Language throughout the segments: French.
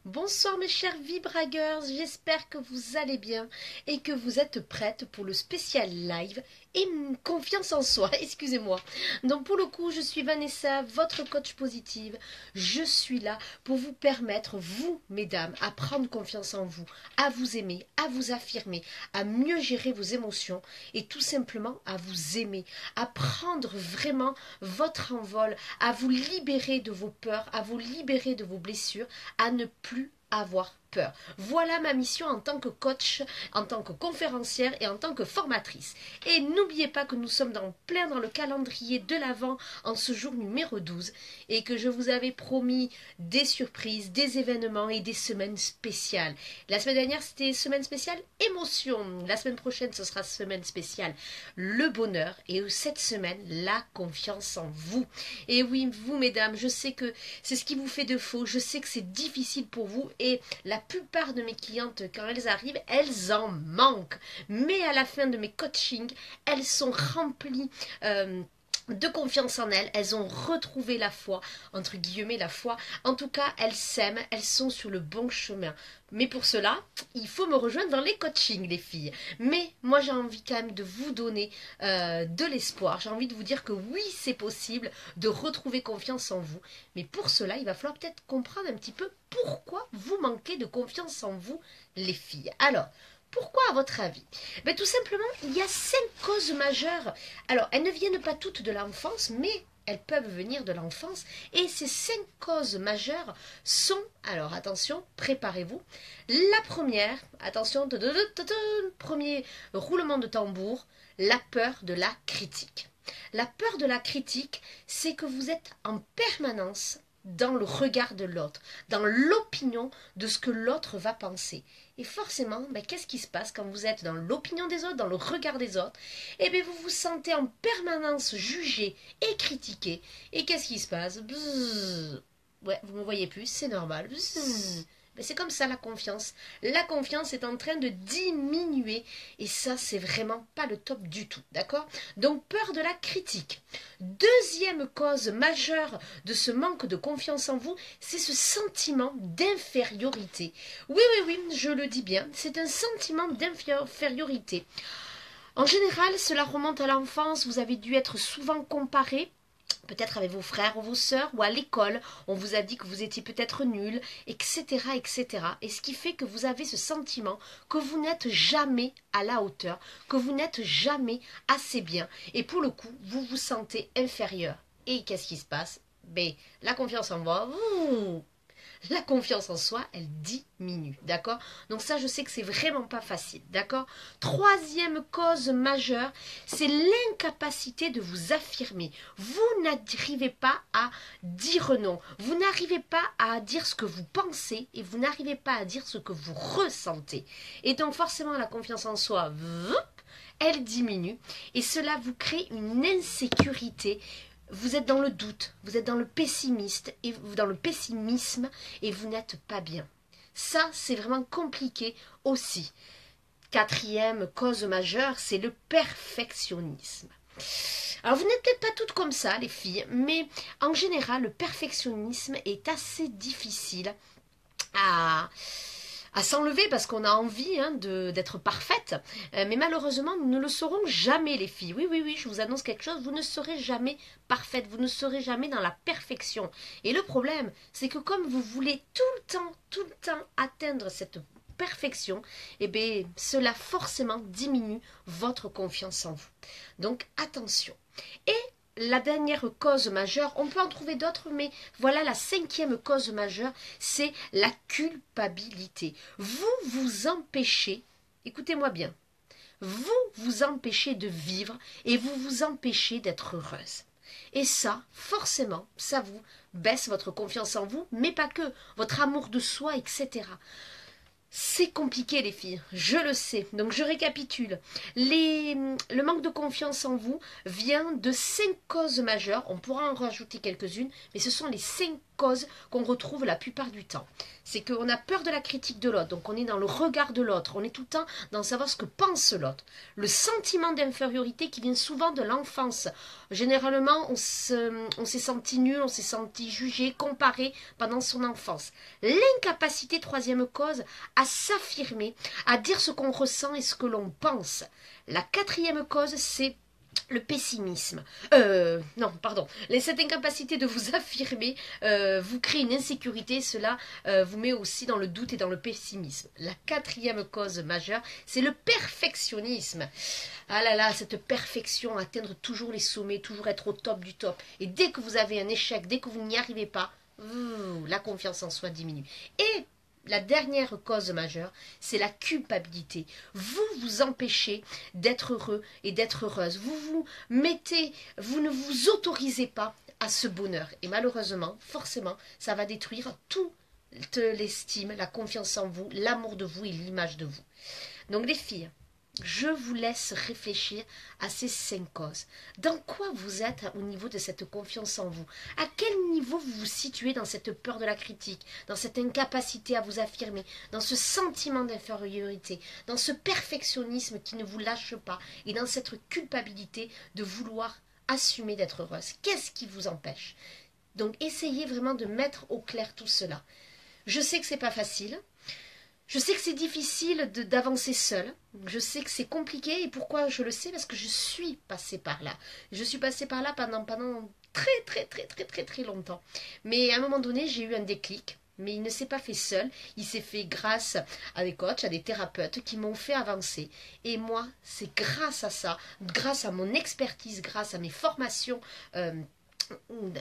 Bonsoir mes chers vibragueurs, j'espère que vous allez bien et que vous êtes prêtes pour le spécial live et confiance en soi, excusez-moi. Donc pour le coup, je suis Vanessa, votre coach positive. Je suis là pour vous permettre, vous mesdames, à prendre confiance en vous, à vous aimer, à vous affirmer, à mieux gérer vos émotions et tout simplement à vous aimer, à prendre vraiment votre envol, à vous libérer de vos peurs, à vous libérer de vos blessures, à ne plus avoir peur. Voilà ma mission en tant que coach, en tant que conférencière et en tant que formatrice. Et n'oubliez pas que nous sommes plein dans le calendrier de l'Avent en ce jour numéro 12 et que je vous avais promis des surprises, des événements et des semaines spéciales. La semaine dernière, c'était semaine spéciale émotion. La semaine prochaine, ce sera semaine spéciale le bonheur et cette semaine, la confiance en vous. Et oui, vous mesdames, je sais que c'est ce qui vous fait défaut, je sais que c'est difficile pour vous et la plupart de mes clientes, quand elles arrivent, elles en manquent. Mais à la fin de mes coachings, elles sont remplies de confiance en elles, elles ont retrouvé la foi, entre guillemets la foi, en tout cas elles s'aiment, elles sont sur le bon chemin. Mais pour cela, il faut me rejoindre dans les coachings les filles. Mais moi j'ai envie quand même de vous donner de l'espoir, j'ai envie de vous dire que oui c'est possible de retrouver confiance en vous. Mais pour cela, il va falloir peut-être comprendre un petit peu pourquoi vous manquez de confiance en vous les filles. Alors, pourquoi à votre avis? Tout simplement, il y a 5 causes majeures. Alors, elles ne viennent pas toutes de l'enfance, mais elles peuvent venir de l'enfance. Et ces 5 causes majeures sont, alors attention, préparez-vous. La première, attention, premier roulement de tambour, la peur de la critique. La peur de la critique, c'est que vous êtes en permanence dans le regard de l'autre, dans l'opinion de ce que l'autre va penser. Et forcément, qu'est-ce qui se passe quand vous êtes dans l'opinion des autres, dans le regard des autres? Eh bien, vous vous sentez en permanence jugé et critiqué. Et qu'est-ce qui se passe? Bzzz. Ouais, vous ne me voyez plus, c'est normal. Bzzz. C'est comme ça la confiance. La confiance est en train de diminuer et ça, c'est vraiment pas le top du tout, d'accord? Donc, peur de la critique. Deuxième cause majeure de ce manque de confiance en vous, c'est ce sentiment d'infériorité. Oui, oui, oui, je le dis bien, c'est un sentiment d'infériorité. En général, cela remonte à l'enfance, vous avez dû être souvent comparé peut-être avec vos frères ou vos sœurs, ou à l'école, on vous a dit que vous étiez peut-être nul, etc., etc. Et ce qui fait que vous avez ce sentiment que vous n'êtes jamais à la hauteur, que vous n'êtes jamais assez bien. Et pour le coup, vous vous sentez inférieur. Et qu'est-ce qui se passe? La confiance en vous, la confiance en soi, elle diminue, d'accord? Donc ça, je sais que c'est vraiment pas facile, d'accord? Troisième cause majeure, c'est l'incapacité de vous affirmer. Vous n'arrivez pas à dire non. Vous n'arrivez pas à dire ce que vous pensez et vous n'arrivez pas à dire ce que vous ressentez. Et donc forcément, la confiance en soi, elle diminue et cela vous crée une insécurité. Vous êtes dans le doute, vous êtes dans le pessimiste et dans le pessimisme et vous n'êtes pas bien. Ça, c'est vraiment compliqué aussi. Quatrième cause majeure, c'est le perfectionnisme. Alors vous n'êtes peut-être pas toutes comme ça, les filles, mais en général, le perfectionnisme est assez difficile à s'enlever parce qu'on a envie d'être parfaite. Mais malheureusement, nous ne le saurons jamais, les filles. Oui, oui, oui, je vous annonce quelque chose, vous ne serez jamais parfaite, vous ne serez jamais dans la perfection. Et le problème, c'est que comme vous voulez tout le temps atteindre cette perfection, cela forcément diminue votre confiance en vous. Donc attention. Et la dernière cause majeure, on peut en trouver d'autres, mais voilà la 5e cause majeure, c'est la culpabilité. Vous vous empêchez, écoutez-moi bien, vous vous empêchez de vivre et vous vous empêchez d'être heureuse. Et ça, forcément, ça vous baisse votre confiance en vous, mais pas que, votre amour de soi, etc. C'est compliqué les filles, je le sais. Donc je récapitule. Le manque de confiance en vous vient de 5 causes majeures. On pourra en rajouter quelques-unes, mais ce sont les 5 cause qu'on retrouve la plupart du temps. C'est qu'on a peur de la critique de l'autre, donc on est dans le regard de l'autre, on est tout le temps dans savoir ce que pense l'autre. Le sentiment d'infériorité qui vient souvent de l'enfance. Généralement, on s'est senti nul, on s'est senti jugé, comparé pendant son enfance. L'incapacité, troisième cause, à s'affirmer, à dire ce qu'on ressent et ce que l'on pense. La quatrième cause, c'est le pessimisme. Non, pardon. Cette incapacité de vous affirmer vous crée une insécurité. Cela vous met aussi dans le doute et dans le pessimisme. La quatrième cause majeure, c'est le perfectionnisme. Ah là là, cette perfection, atteindre toujours les sommets, toujours être au top du top. Et dès que vous avez un échec, dès que vous n'y arrivez pas, la confiance en soi diminue. Et la dernière cause majeure, c'est la culpabilité. Vous vous empêchez d'être heureux et d'être heureuse. Vous ne vous autorisez pas à ce bonheur. Et malheureusement, forcément, ça va détruire toute l'estime, la confiance en vous, l'amour de vous et l'image de vous. Donc les filles, je vous laisse réfléchir à ces 5 causes. Dans quoi vous êtes au niveau de cette confiance en vous? À quel niveau vous vous situez dans cette peur de la critique, dans cette incapacité à vous affirmer, dans ce sentiment d'infériorité, dans ce perfectionnisme qui ne vous lâche pas et dans cette culpabilité de vouloir assumer d'être heureuse? Qu'est-ce qui vous empêche? Donc essayez vraiment de mettre au clair tout cela. Je sais que c'est pas facile. Je sais que c'est difficile d'avancer seule. Je sais que c'est compliqué. Et pourquoi je le sais? Parce que je suis passée par là. Je suis passée par là pendant très longtemps. Mais à un moment donné, j'ai eu un déclic. Mais il ne s'est pas fait seul. Il s'est fait grâce à des coachs, à des thérapeutes qui m'ont fait avancer. Et moi, c'est grâce à ça, grâce à mon expertise, grâce à mes formations,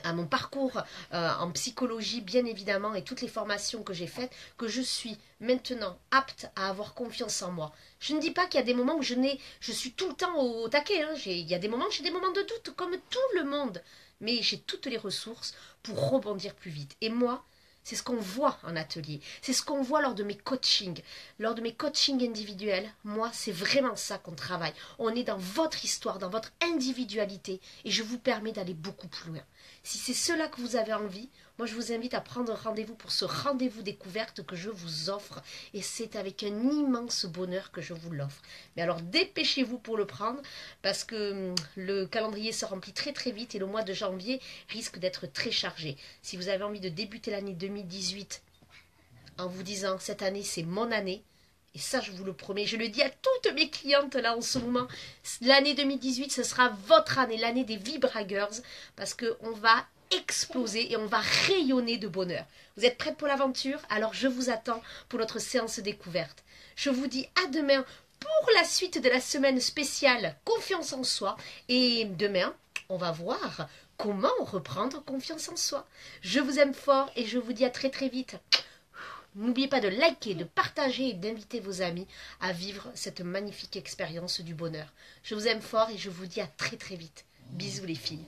à mon parcours en psychologie bien évidemment et toutes les formations que j'ai faites, que je suis maintenant apte à avoir confiance en moi. Je ne dis pas qu'il y a des moments où je suis tout le temps au taquet, hein. Il y a des moments où j'ai des moments de doute comme tout le monde, mais j'ai toutes les ressources pour rebondir plus vite. Et moi, c'est ce qu'on voit en atelier, c'est ce qu'on voit lors de mes coachings. Lors de mes coachings individuels, moi, c'est vraiment ça qu'on travaille. On est dans votre histoire, dans votre individualité, et je vous permets d'aller beaucoup plus loin. Si c'est cela que vous avez envie, moi je vous invite à prendre rendez-vous pour ce rendez-vous découverte que je vous offre, et c'est avec un immense bonheur que je vous l'offre. Mais alors dépêchez-vous pour le prendre, parce que le calendrier se remplit très vite, et le mois de janvier risque d'être très chargé. Si vous avez envie de débuter l'année 2018 en vous disant cette année c'est mon année, et ça je vous le promets, je le dis à toutes mes clientes là en ce moment, l'année 2018 ce sera votre année, l'année des Vibra Girls, parce qu'on va exploser et on va rayonner de bonheur. Vous êtes prêtes pour l'aventure? Alors je vous attends pour notre séance découverte. Je vous dis à demain pour la suite de la semaine spéciale Confiance en soi, et demain on va voir comment reprendre confiance en soi. Je vous aime fort et je vous dis à très vite. N'oubliez pas de liker, de partager et d'inviter vos amis à vivre cette magnifique expérience du bonheur. Je vous aime fort et je vous dis à très vite. Bisous les filles.